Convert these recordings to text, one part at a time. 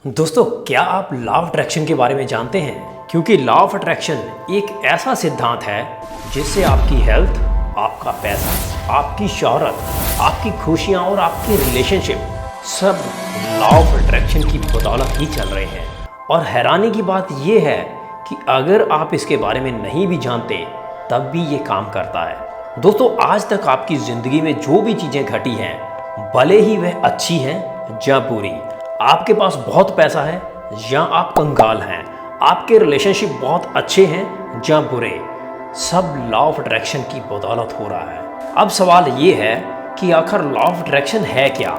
दोस्तों, क्या आप लॉ ऑफ अट्रैक्शन के बारे में जानते हैं? क्योंकि लॉ ऑफ अट्रैक्शन एक ऐसा सिद्धांत है जिससे आपकी हेल्थ, आपका पैसा, आपकी शोहरत, आपकी खुशियां और आपके रिलेशनशिप सब लॉ ऑफ अट्रैक्शन की बदौलत ही चल रहे हैं। और हैरानी की बात यह है कि अगर आप इसके बारे में नहीं भी जानते तब भी ये काम करता है। दोस्तों, आज तक आपकी ज़िंदगी में जो भी चीज़ें घटी हैं, भले ही वह अच्छी हैं या बुरी, आपके पास बहुत पैसा है या आप कंगाल हैं, आपके रिलेशनशिप बहुत अच्छे हैं या बुरे, सब लॉ ऑफ अट्रैक्शन की बदौलत हो रहा है। अब सवाल ये है कि आखिर लॉ ऑफ अट्रैक्शन है क्या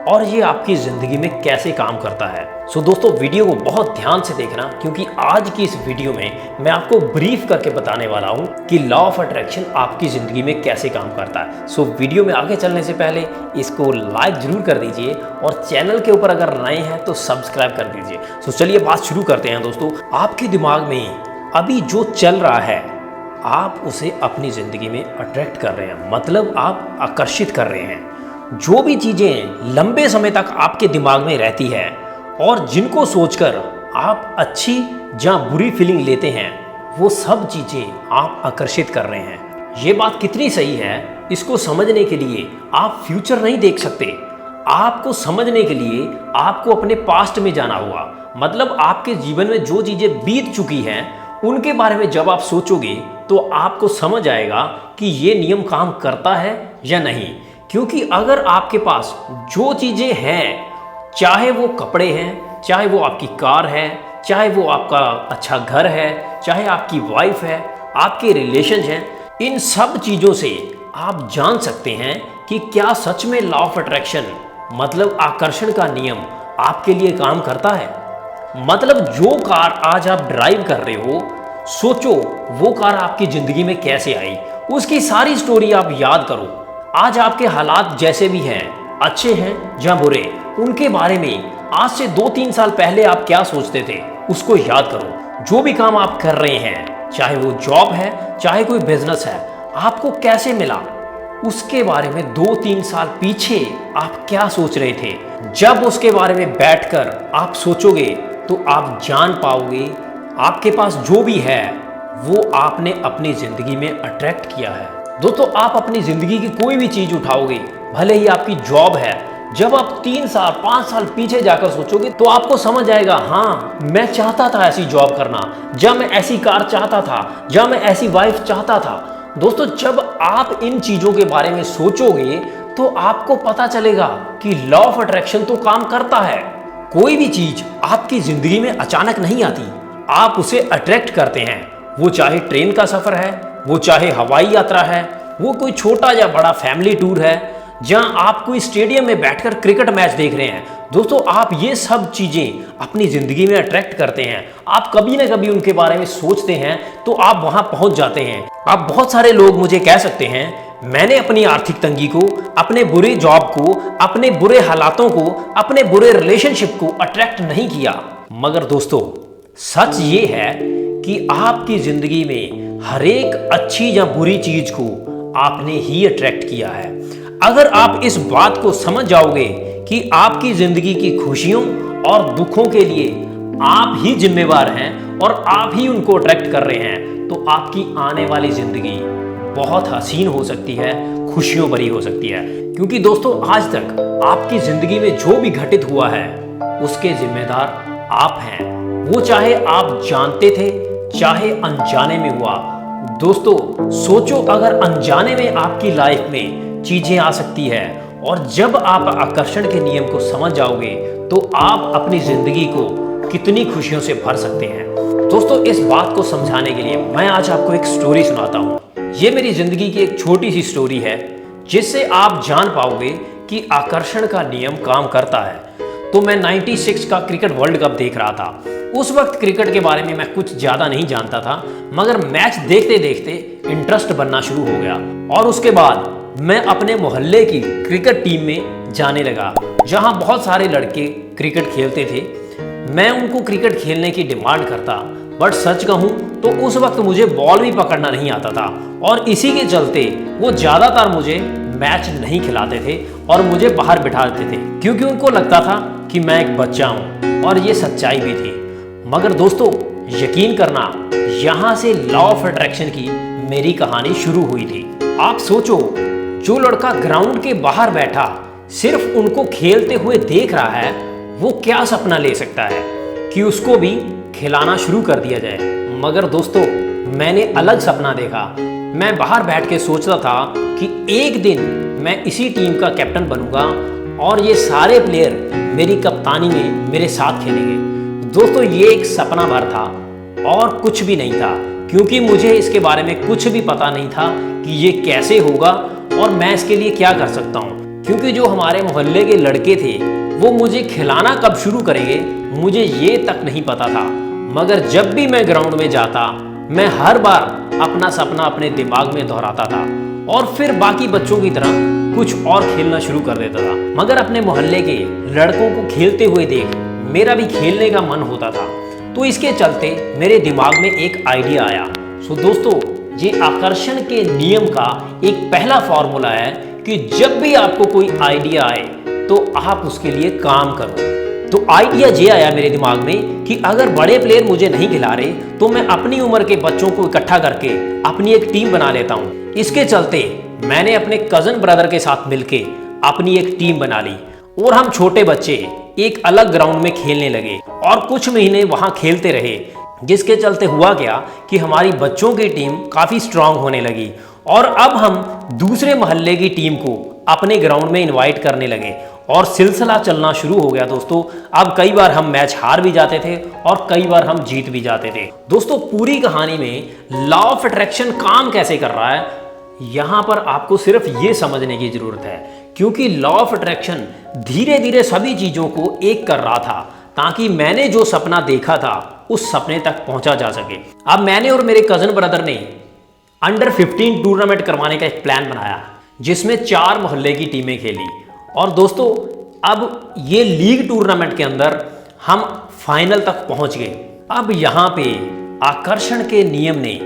और ये आपकी ज़िंदगी में कैसे काम करता है। सो दोस्तों, वीडियो को बहुत ध्यान से देखना, क्योंकि आज की इस वीडियो में मैं आपको ब्रीफ करके बताने वाला हूँ कि लॉ ऑफ अट्रैक्शन आपकी ज़िंदगी में कैसे काम करता है। सो वीडियो में आगे चलने से पहले इसको लाइक जरूर कर दीजिए और चैनल के ऊपर अगर नए हैं तो सब्सक्राइब कर दीजिए। सो चलिए बात शुरू करते हैं। दोस्तों, आपके दिमाग में अभी जो चल रहा है आप उसे अपनी ज़िंदगी में अट्रैक्ट कर रहे हैं, मतलब आप आकर्षित कर रहे हैं। जो भी चीज़ें लंबे समय तक आपके दिमाग में रहती है और जिनको सोचकर आप अच्छी या बुरी फीलिंग लेते हैं, वो सब चीज़ें आप आकर्षित कर रहे हैं। ये बात कितनी सही है, इसको समझने के लिए आप फ्यूचर नहीं देख सकते। आपको समझने के लिए आपको अपने पास्ट में जाना होगा, मतलब आपके जीवन में जो चीज़ें बीत चुकी हैं उनके बारे में जब आप सोचोगे तो आपको समझ आएगा कि ये नियम काम करता है या नहीं। क्योंकि अगर आपके पास जो चीज़ें हैं, चाहे वो कपड़े हैं, चाहे वो आपकी कार है, चाहे वो आपका अच्छा घर है, चाहे आपकी वाइफ है, आपके रिलेशन हैं, इन सब चीज़ों से आप जान सकते हैं कि क्या सच में लॉ ऑफ अट्रैक्शन मतलब आकर्षण का नियम आपके लिए काम करता है। मतलब जो कार आज आप ड्राइव कर रहे हो, सोचो वो कार आपकी ज़िंदगी में कैसे आई, उसकी सारी स्टोरी आप याद करो। आज आपके हालात जैसे भी हैं, अच्छे हैं या बुरे, उनके बारे में आज से 2-3 साल पहले आप क्या सोचते थे उसको याद करो। जो भी काम आप कर रहे हैं, चाहे वो जॉब है, चाहे कोई बिजनेस है, आपको कैसे मिला उसके बारे में 2-3 साल पीछे आप क्या सोच रहे थे। जब उसके बारे में बैठकर आप सोचोगे तो आप जान पाओगे आपके पास जो भी है वो आपने अपनी ज़िंदगी में अट्रैक्ट किया है। दोस्तों, आप अपनी ज़िंदगी की कोई भी चीज़ उठाओगे, भले ही आपकी जॉब है, जब आप 3 साल 5 साल पीछे जाकर सोचोगे तो आपको समझ आएगा, हाँ मैं चाहता था ऐसी जॉब करना, जब मैं ऐसी कार चाहता था, जब मैं ऐसी वाइफ चाहता था। दोस्तों, जब आप इन चीज़ों के बारे में सोचोगे तो आपको पता चलेगा कि लॉ ऑफ अट्रैक्शन तो काम करता है। कोई भी चीज़ आपकी ज़िंदगी में अचानक नहीं आती, आप उसे अट्रैक्ट करते हैं। वो चाहे ट्रेन का सफ़र है, वो चाहे हवाई यात्रा है, वो कोई छोटा या बड़ा फैमिली टूर है, जहां आप कोई स्टेडियम में बैठकर क्रिकेट मैच देख रहे हैं। दोस्तों, आप ये सब चीज़ें अपनी ज़िंदगी में अट्रैक्ट करते हैं। आप कभी ना कभी उनके बारे में सोचते हैं तो आप वहां पहुंच जाते हैं। आप बहुत सारे लोग मुझे कह सकते हैं, मैंने अपनी आर्थिक तंगी को, अपने बुरे जॉब को, अपने बुरे हालातों को, अपने बुरे रिलेशनशिप को अट्रैक्ट नहीं किया। मगर दोस्तों, सच ये है कि आपकी ज़िंदगी में हर एक अच्छी या बुरी चीज़ को आपने ही अट्रैक्ट किया है। अगर आप इस बात को समझ जाओगे कि आपकी ज़िंदगी की खुशियों और दुखों के लिए आप ही जिम्मेवार हैं और आप ही उनको अट्रैक्ट कर रहे हैं, तो आपकी आने वाली ज़िंदगी बहुत हसीन हो सकती है, खुशियों भरी हो सकती है। क्योंकि दोस्तों, आज तक आपकी ज़िंदगी में जो भी घटित हुआ है उसके जिम्मेदार आप हैं। वो चाहे आप जानते थे, चाहे अनजाने में हुआ। दोस्तों, सोचो अगर अनजाने में आपकी लाइफ में चीज़ें आ सकती है और जब आप आकर्षण के नियम को समझ जाओगे तो आप अपनी ज़िंदगी को कितनी खुशियों से भर सकते हैं। दोस्तों, इस बात को समझाने के लिए मैं आज आपको एक स्टोरी सुनाता हूँ। ये मेरी ज़िंदगी की एक छोटी सी स्टोरी है जिससे आप जान पाओगे कि आकर्षण का नियम काम करता है। तो मैं 96 का क्रिकेट वर्ल्ड कप देख रहा था। उस वक्त क्रिकेट के बारे में मैं कुछ ज़्यादा नहीं जानता था, मगर मैच देखते देखते इंटरेस्ट बनना शुरू हो गया और उसके बाद मैं अपने मोहल्ले की क्रिकेट टीम में जाने लगा, जहां बहुत सारे लड़के क्रिकेट खेलते थे। मैं उनको क्रिकेट खेलने की डिमांड करता, बट सच कहूं तो उस वक्त मुझे बॉल भी पकड़ना नहीं आता था और इसी के चलते वो ज़्यादातर मुझे मैच नहीं खिलाते थे और मुझे बाहर बिठा देते थे, क्योंकि उनको लगता था कि मैं एक बच्चा हूँ और ये सच्चाई भी थी। मगर दोस्तों यकीन करना, यहाँ से लॉ ऑफ अट्रैक्शन की मेरी कहानी शुरू हुई थी। आप सोचो, जो लड़का ग्राउंड के बाहर बैठा सिर्फ उनको खेलते हुए देख रहा है, वो क्या सपना ले सकता है कि उसको भी खिलाना शुरू कर दिया जाए। मगर दोस्तों मैंने अलग सपना देखा। मैं बाहर बैठ के सोचता था कि एक दिन मैं इसी टीम का कैप्टन बनूंगा और ये सारे प्लेयर मेरी कप्तानी में मेरे साथ खेलेंगे। दोस्तों ये एक सपना भर था और कुछ भी नहीं था, क्योंकि मुझे इसके बारे में कुछ भी पता नहीं था कि ये कैसे होगा और मैं इसके लिए क्या कर सकता हूँ। क्योंकि जो हमारे मोहल्ले के लड़के थे वो मुझे खिलाना कब शुरू करेंगे मुझे ये तक नहीं पता था। मगर जब भी मैं ग्राउंड में जाता, मैं हर बार अपना सपना अपने दिमाग में दोहराता था और फिर बाकी बच्चों की तरह कुछ और खेलना शुरू कर देता था। मगर अपने मोहल्ले के लड़कों को खेलते हुए देख मेरा भी खेलने का मन होता था। तो इसके चलते मेरे दिमाग में एक आइडिया आया। सो दोस्तों ये आकर्षण के नियम का एक पहला फॉर्मूला है कि जब भी आपको कोई आइडिया आए तो आप उसके लिए काम करो। तो आइडिया ये आया मेरे दिमाग में कि अगर बड़े प्लेयर मुझे नहीं खिला रहे तो मैं अपनी उम्र के बच्चों को इकट्ठा करके अपनी एक टीम बना लेता हूँ। इसके चलते मैंने अपने कजन ब्रदर के साथ मिलके अपनी एक टीम बना ली और हम छोटे बच्चे एक अलग ग्राउंड में खेलने लगे और कुछ महीने वहां खेलते रहे। जिसके चलते हुआ क्या कि हमारी बच्चों की टीम काफ़ी स्ट्रांग होने लगी और अब हम दूसरे मोहल्ले की टीम को अपने ग्राउंड में इनवाइट करने लगे और सिलसिला चलना शुरू हो गया। दोस्तों अब कई बार हम मैच हार भी जाते थे और कई बार हम जीत भी जाते थे। दोस्तों पूरी कहानी में लॉ ऑफ अट्रैक्शन काम कैसे कर रहा है, यहाँ पर आपको सिर्फ ये समझने की जरूरत है, क्योंकि लॉ ऑफ अट्रैक्शन धीरे धीरे सभी चीज़ों को एक कर रहा था ताकि मैंने जो सपना देखा था उस सपने तक पहुंचा जा सके। अब मैंने और मेरे कजन ब्रदर ने अंडर 15 टूर्नामेंट करवाने का एक प्लान बनाया जिसमें 4 मोहल्ले की टीमें खेली। और दोस्तों अब ये लीग टूर्नामेंट के अंदर हम फाइनल तक पहुंच गए। अब यहाँ पे आकर्षण के नियम ने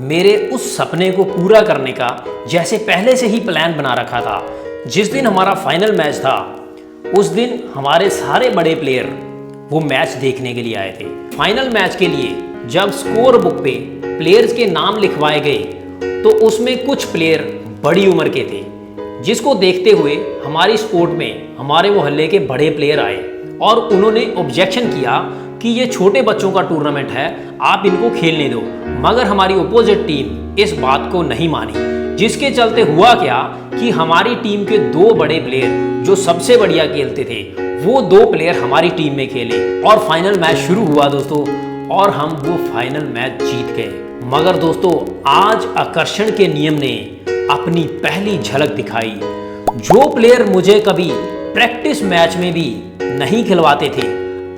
मेरे उस सपने को पूरा करने का जैसे पहले से ही प्लान बना रखा था। जिस दिन हमारा फाइनल मैच था उस दिन हमारे सारे बड़े प्लेयर वो मैच देखने के लिए आए थे। फाइनल मैच के लिए जब स्कोर बुक पे प्लेयर्स के नाम लिखवाए गए तो उसमें कुछ प्लेयर बड़ी उम्र के थे, जिसको देखते हुए हमारी स्पोर्ट में हमारे मोहल्ले के बड़े प्लेयर आए और उन्होंने ऑब्जेक्शन किया कि ये छोटे बच्चों का टूर्नामेंट है, आप इनको खेलने दो। मगर हमारी अपोजिट टीम इस बात को नहीं मानी, जिसके चलते हुआ क्या कि हमारी टीम के 2 बड़े प्लेयर जो सबसे बढ़िया खेलते थे वो 2 प्लेयर हमारी टीम में खेले और फाइनल मैच शुरू हुआ दोस्तों, और हम वो फाइनल मैच जीत गए। मगर दोस्तों आज आकर्षण के नियम ने अपनी पहली झलक दिखाई। जो प्लेयर मुझे कभी प्रैक्टिस मैच में भी नहीं खिलवाते थे,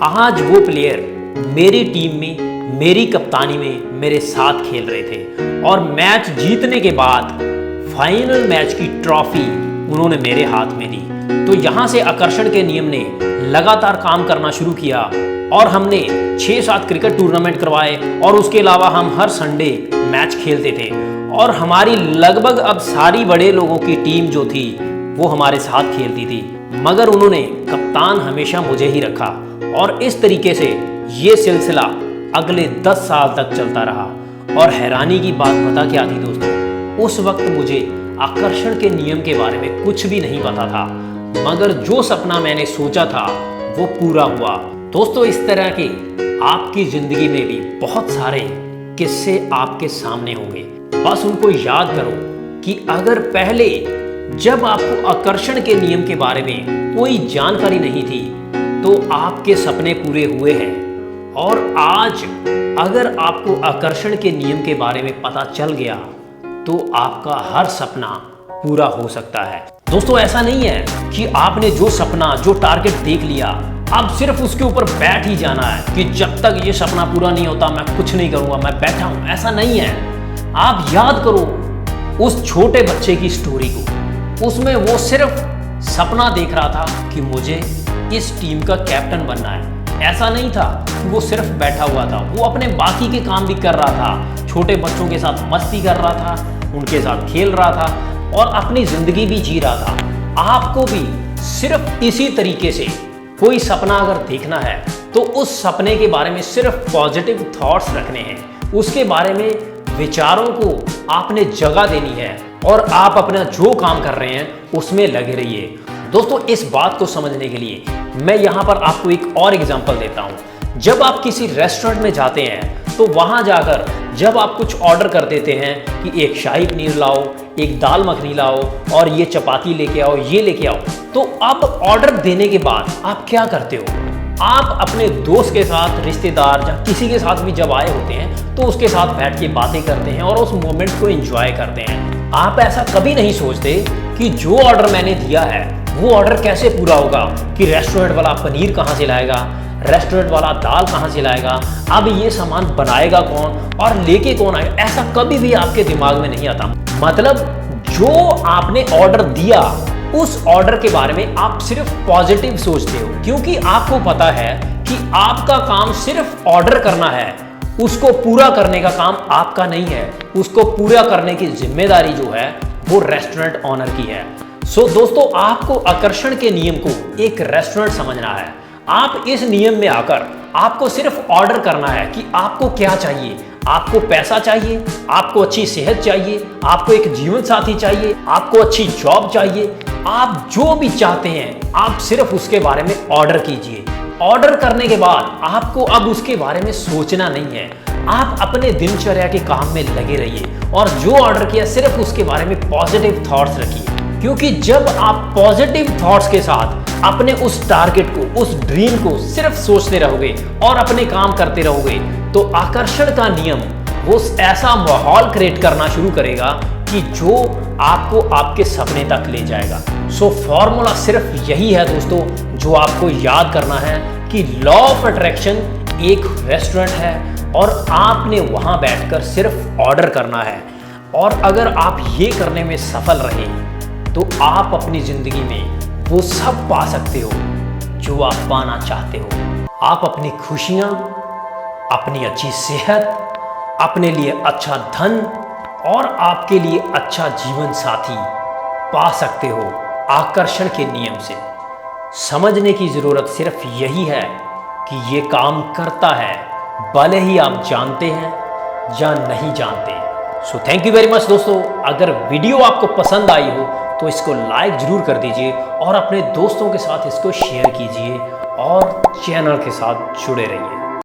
आज वो प्लेयर मेरी टीम में मेरी कप्तानी में मेरे साथ खेल रहे थे और मैच जीतने के बाद फाइनल मैच की ट्रॉफी उन्होंने मेरे हाथ में दी। तो यहाँ से आकर्षण के नियम ने लगातार काम करना शुरू किया और हमने 6-7 क्रिकेट टूर्नामेंट करवाए और उसके अलावा हम हर संडे मैच खेलते थे और हमारी लगभग अब सारी बड़े लोगों की टीम जो थी वो हमारे साथ खेलती थी। मगर उन्होंने कप्तान हमेशा मुझे ही रखा और इस तरीके से ये सिलसिला अगले 10 साल तक चलता रहा। और हैरानी की बात पता क्या थी दोस्तों, उस वक्त मुझे आकर्षण के नियम के बारे में कुछ भी नहीं पता था, मगर जो सपना मैंने सोचा था वो पूरा हुआ। दोस्तों इस तरह के आपकी जिंदगी में भी बहुत सारे किस्से आपके सामने होंगे, बस उनको याद करो कि अगर पहले जब आपको आकर्षण के नियम के बारे में कोई जानकारी नहीं थी तो आपके सपने पूरे हुए हैं, और आज अगर आपको आकर्षण के नियम के बारे में पता चल गया तो आपका हर सपना पूरा हो सकता है। दोस्तों ऐसा नहीं है कि आपने जो सपना जो टारगेट देख लिया अब सिर्फ उसके ऊपर बैठ ही जाना है कि जब तक ये सपना पूरा नहीं होता मैं कुछ नहीं करूंगा, मैं बैठा हूं। ऐसा नहीं है। आप याद करो उस छोटे बच्चे की स्टोरी को, उसमें वो सिर्फ सपना देख रहा था कि मुझे इस टीम का कैप्टन बनना है। ऐसा नहीं था कि वो सिर्फ बैठा हुआ था, वो अपने बाकी के काम भी कर रहा था, छोटे बच्चों के साथ मस्ती कर रहा था, उनके साथ खेल रहा था और अपनी जिंदगी भी जी रहा था। आपको भी सिर्फ इसी तरीके से कोई सपना अगर देखना है तो उस सपने के बारे में सिर्फ पॉजिटिव थॉट्स रखने हैं, उसके बारे में विचारों को आपने जगह देनी है और आप अपना जो काम कर रहे हैं उसमें लगे रहिए। दोस्तों, इस बात को समझने के लिए मैं यहाँ पर आपको एक और एग्जांपल देता हूँ। जब आप किसी रेस्टोरेंट में जाते हैं तो वहाँ जाकर जब आप कुछ ऑर्डर कर देते हैं कि एक शाही पनीर लाओ, एक दाल मखनी लाओ और ये चपाती लेके आओ, ये लेके आओ, तो अब ऑर्डर देने के बाद आप क्या करते हो? आप अपने दोस्त के साथ, रिश्तेदार या किसी के साथ भी जब आए होते हैं तो उसके साथ बैठ के बातें करते हैं और उस मोमेंट को एंजॉय करते हैं। आप ऐसा कभी नहीं सोचते कि जो ऑर्डर मैंने दिया है वो ऑर्डर कैसे पूरा होगा, कि रेस्टोरेंट वाला पनीर कहाँ से लाएगा, रेस्टोरेंट वाला दाल कहाँ से लाएगा, अब ये सामान बनाएगा कौन और लेके कौन आएगा। ऐसा कभी भी आपके दिमाग में नहीं आता। मतलब जो आपने ऑर्डर दिया उस ऑर्डर के बारे में आप सिर्फ पॉजिटिव सोचते हो, क्योंकि आपको पता है कि आपका काम सिर्फ ऑर्डर करना है, उसको पूरा करने का काम आपका नहीं है। उसको पूरा करने की जिम्मेदारी जो है वो रेस्टोरेंट ऑनर की है। सो दोस्तों, आपको आकर्षण के नियम को एक रेस्टोरेंट समझना है। आप इस नियम में आकर आपको सिर्फ ऑर्डर करना है कि आपको क्या चाहिए। आपको पैसा चाहिए, आपको अच्छी सेहत चाहिए, आपको एक जीवन साथी चाहिए, आपको अच्छी जॉब चाहिए, आप जो भी चाहते हैं आप सिर्फ उसके बारे में ऑर्डर कीजिए। ऑर्डर करने के बाद आपको अब उसके बारे में सोचना नहीं है। आप अपने दिनचर्या के काम में लगे रहिए और जो ऑर्डर किया सिर्फ उसके बारे में पॉजिटिव थॉट्स रखिए, क्योंकि जब आप पॉजिटिव थॉट्स के साथ अपने उस टारगेट को, उस ड्रीम को सिर्फ सोचते रहोगे और अपने काम करते रहोगे तो आकर्षण का नियम वो ऐसा माहौल क्रिएट करना शुरू करेगा कि जो आपको आपके सपने तक ले जाएगा। सो फॉर्मूला सिर्फ यही है दोस्तों, जो आपको याद करना है कि लॉ ऑफ अट्रैक्शन एक रेस्टोरेंट है और आपने वहां बैठकर सिर्फ ऑर्डर करना है। और अगर आप ये करने में सफल रहे तो आप अपनी जिंदगी में वो सब पा सकते हो जो आप पाना चाहते हो। आप अपनी खुशियां, अपनी अच्छी सेहत, अपने लिए अच्छा धन और आपके लिए अच्छा जीवन साथी पा सकते हो आकर्षण के नियम से। समझने की जरूरत सिर्फ यही है कि ये काम करता है, भले ही आप जानते हैं या नहीं जानते। So thank you very much दोस्तों। अगर वीडियो आपको पसंद आई हो तो इसको लाइक जरूर कर दीजिए और अपने दोस्तों के साथ इसको शेयर कीजिए और चैनल के साथ जुड़े रहिए।